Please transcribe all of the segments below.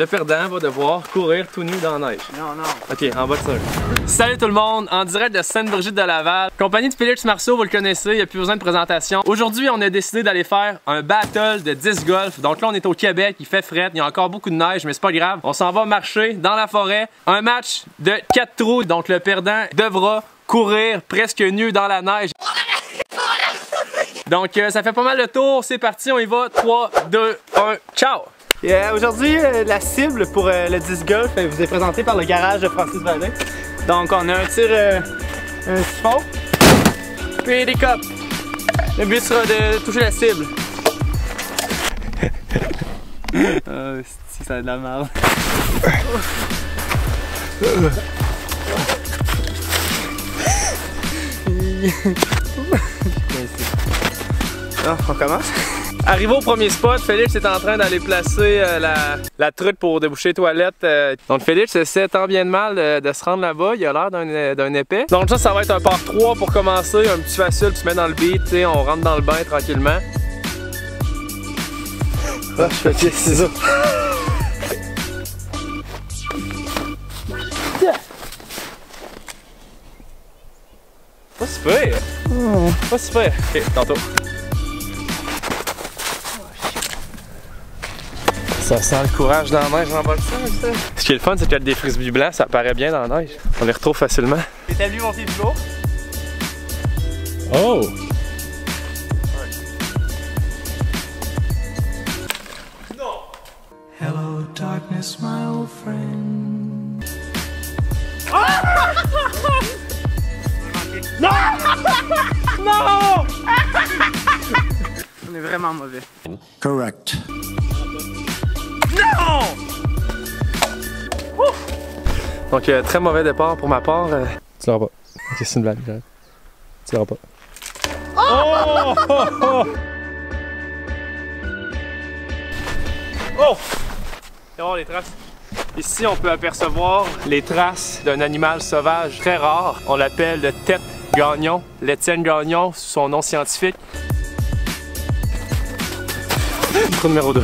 le perdant va devoir courir tout nu dans la neige. Non, non. Ok, en bas de ça. Salut tout le monde, en direct de Sainte-Brigitte de Laval. Compagnie de Félix Marceau, vous le connaissez, il n'y a plus besoin de présentation. Aujourd'hui, on a décidé d'aller faire un battle de disc golf. Donc là, on est au Québec, il fait fret, il y a encore beaucoup de neige, mais c'est pas grave. On s'en va marcher dans la forêt. Un match de 4 trous, donc le perdant devra courir presque nu dans la neige. Donc ça fait pas mal de tours, c'est parti, on y va. 3, 2, 1, ciao! Aujourd'hui, la cible pour le disc golf vous est présentée par le garage de Francis Vallée. Donc on a un tir, un siphon, puis des copes. Le but sera de toucher la cible. Si ça a de la merde. On commence. Arrivé au premier spot, Félix est en train d'aller placer la truc pour déboucher les toilettes. Donc Félix essaie tant bien de mal de se rendre là-bas, il a l'air d'un épais. Donc ça va être un par 3 pour commencer, un petit facile, tu te mets dans le beat, on rentre dans le bain tranquillement. Ah, je fais pied, c'est ça. Pas super! Pas super! Ok, tantôt. Ça sent le courage dans la neige en bas de ça. Ce qui est le fun, c'est qu'il y a des frisbees blancs, ça apparaît bien dans la neige. On les retrouve facilement. Établis mon pied du jour. Oh! Non! Hello darkness, my old friend. Non! Non! On est vraiment mauvais. Correct. Non! Donc très mauvais départ pour ma part. Tu l'auras pas. Ok, c'est une blague, j'arrête. Tu l'auras pas. Oh! Oh! Oh! Oh! Tu vas voir les traces. Ici, on peut apercevoir les traces d'un animal sauvage très rare. On l'appelle le tête gagnon, l'Étienne Gagnon, sous son nom scientifique. Trou numéro 2.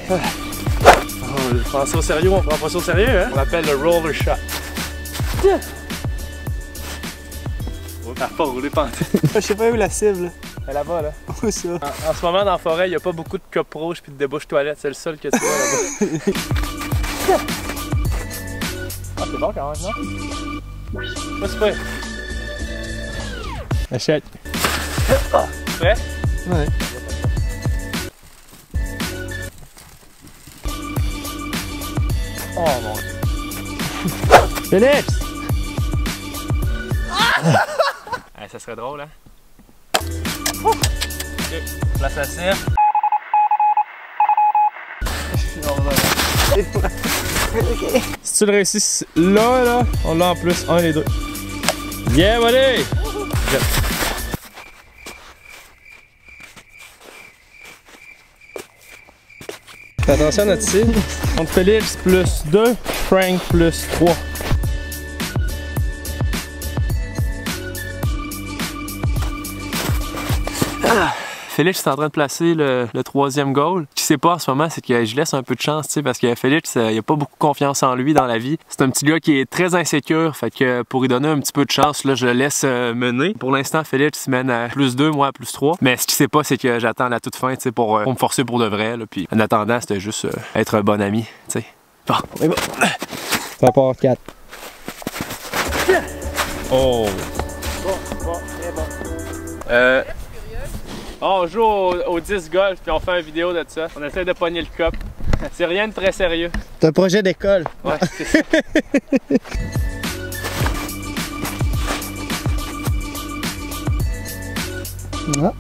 Oh, je prends ça au sérieux, on prend pas ça au sérieux, hein? On l'appelle le roller shot. Oh, t'as pas roulé pantoute. Je sais pas où la cible. Elle est là-bas, là. Où ça? En ce moment, dans la forêt, il n'y a pas beaucoup de copes rouges puis de débouches toilettes. C'est le seul que tu vois là-bas. Ah, c'est bon quand même, non? Pas super. Achète. Prêt? Ouais. Oh mon Dieu. Félix! Ah, ça serait drôle, hein? Ok, place la cire. Si tu le réussis là, on l'a en plus, un des deux. Yeah, buddy! Fais attention à notre cible. Donc Félix plus 2, Frank plus 3. Félix est en train de placer le troisième goal. Ce qu'il sait pas en ce moment, c'est que je laisse un peu de chance, parce que Félix, il a pas beaucoup confiance en lui dans la vie. C'est un petit gars qui est très insécure, fait que pour lui donner un petit peu de chance, là, je le laisse mener. Pour l'instant, Félix mène à plus 2, moi à plus 3. Mais ce qu'il sait pas, c'est que j'attends la toute fin, pour me forcer pour de vrai. Là, puis en attendant, c'était juste être un bon ami, t'sais. Bon, on est bon. Ça part 4. Oh! Bon, très bon. On joue au disc golf puis on fait une vidéo de ça. On essaie de pogner le cop. C'est rien de très sérieux. C'est un projet d'école. Ouais, c'est ça. Ah.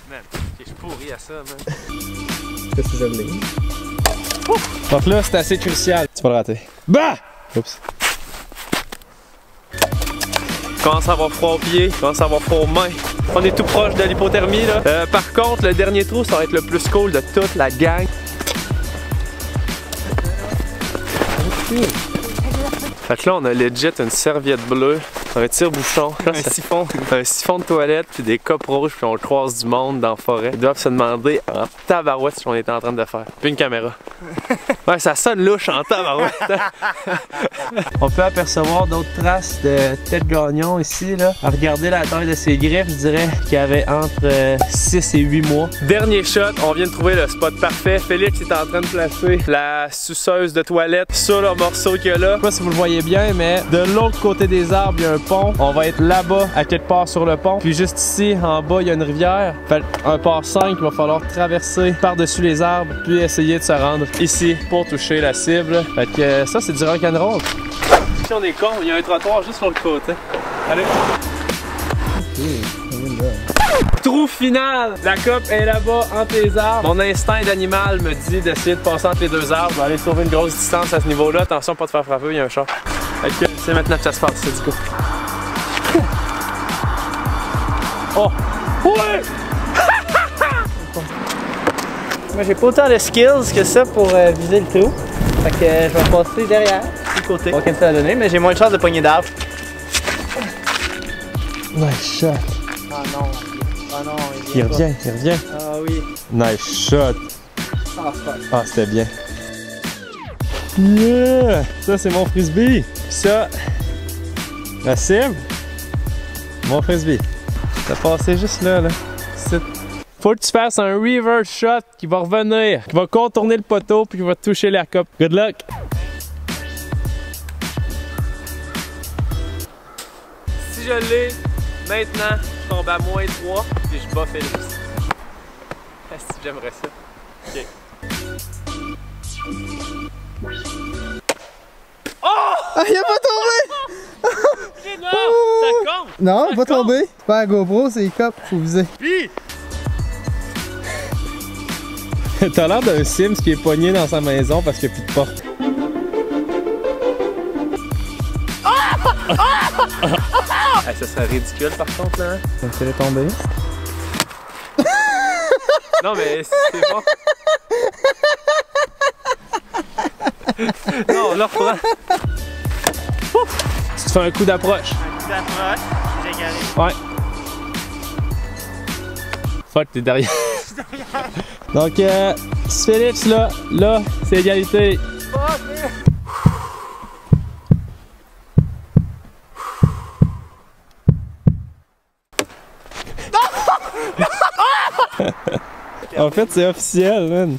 Man, je suis pourri à ça, man. Qu'est-ce que je l'ai? Donc là, c'est assez crucial. Tu vas le rater. Bah! Oups. Commence à avoir froid aux pieds, commence à avoir froid aux mains. On est tout proche de l'hypothermie là. Par contre, le dernier trou, ça va être le plus cool de toute la gang. Fait que là, on a legit une serviette bleue, un tire-bouchon, Un siphon. un siphon de toilette, puis des copes rouges, puis on croise du monde dans la forêt. Ils doivent se demander en tabarouette ce qu'on était en train de faire. Puis une caméra. Ouais, ça sonne louche en tabarouette. On peut apercevoir d'autres traces de tête gagnon ici, là. À regarder la taille de ses griffes, je dirais qu'il y avait entre 6 et 8 mois. Dernier shot, on vient de trouver le spot parfait. Félix est en train de placer la suceuse de toilette sur le morceau qu'il y a là. Je sais pas si vous le voyez bien, mais de l'autre côté des arbres, il y a un pont. On va être là-bas, à quelque part sur le pont. Puis juste ici, en bas, il y a une rivière. Fait un par 5, il va falloir traverser par-dessus les arbres, puis essayer de se rendre ici pour toucher la cible. Fait que ça, c'est du rock'n'roll. Si on est con, il y a un trottoir juste sur le côté. Allez. Trou final! La coupe est là-bas entre les arbres. Mon instinct d'animal me dit d'essayer de passer entre les deux arbres. Je vais aller sauver une grosse distance à ce niveau-là. Attention, pas de faire frapper, il y a un chat. Fait que c'est maintenant que ça se passe, c'est du coup. Oh! Ouais! Moi j'ai pas autant de skills que ça pour viser le trou. Fait que je vais passer derrière, du côté. Pas qu'elle me fait la donner, mais j'ai moins de chance de pogner d'arbre. Nice shot! Ah non. Ah non, Il revient, il revient. Ah oui. Nice shot! Ah fuck. Ah, c'était bien. Yeah! Ça, c'est mon frisbee. Puis ça, la cible, mon frisbee. Ça passait juste là, là. C'est... Faut que tu fasses un reverse shot qui va revenir, qui va contourner le poteau puis qui va toucher la coupe. Good luck! Si je l'ai, maintenant, je tombe à -3 puis je bats Félix. Est-ce que j'aimerais ça? Ok. Ah, il a pas tombé! Non! Ça compte! Non, Ça il a pas compte. tombé. C'est pas un GoPro, c'est les copes, faut viser. Puis! T'as l'air d'un Sims qui est pogné dans sa maison parce qu'il n'y a plus de porte. Ah, ça serait ridicule par contre là. Donc c'est tombé. Non mais c'est bon. Non, on le reprend. Ouf! Tu te fais un coup d'approche. Un coup d'approche, j'ai égalé. Ouais. Fuck, t'es derrière. Donc, Félix là, c'est égalité. En fait, c'est officiel, man.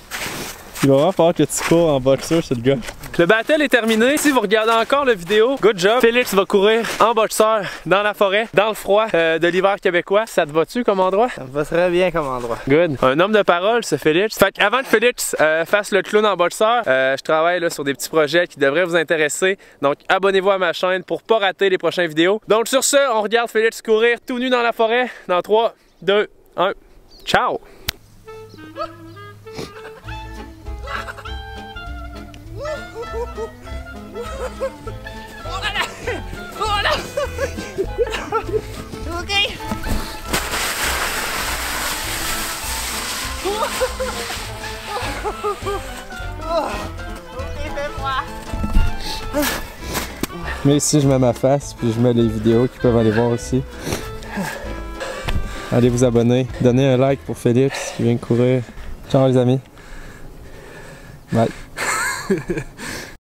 Il va vraiment falloir que tu cours en boxeur, ce gars. Le battle est terminé. Si vous regardez encore la vidéo, good job. Félix va courir en boxeur dans la forêt, dans le froid de l'hiver québécois. Ça te va-tu comme endroit? Ça me va très bien comme endroit. Good. Un homme de parole, ce Félix. Fait qu'avant que Félix fasse le clown en boxeur, je travaille là, sur des petits projets qui devraient vous intéresser. Donc, abonnez-vous à ma chaîne pour pas rater les prochaines vidéos. Donc, sur ce, on regarde Félix courir tout nu dans la forêt. Dans 3, 2, 1. Ciao! Ok. Ok, fais-moi. Mais ici, je mets ma face, puis je mets les vidéos qu'ils peuvent aller voir aussi. Allez vous abonner, donnez un like pour Félix qui vient de courir. Ciao les amis. Bye.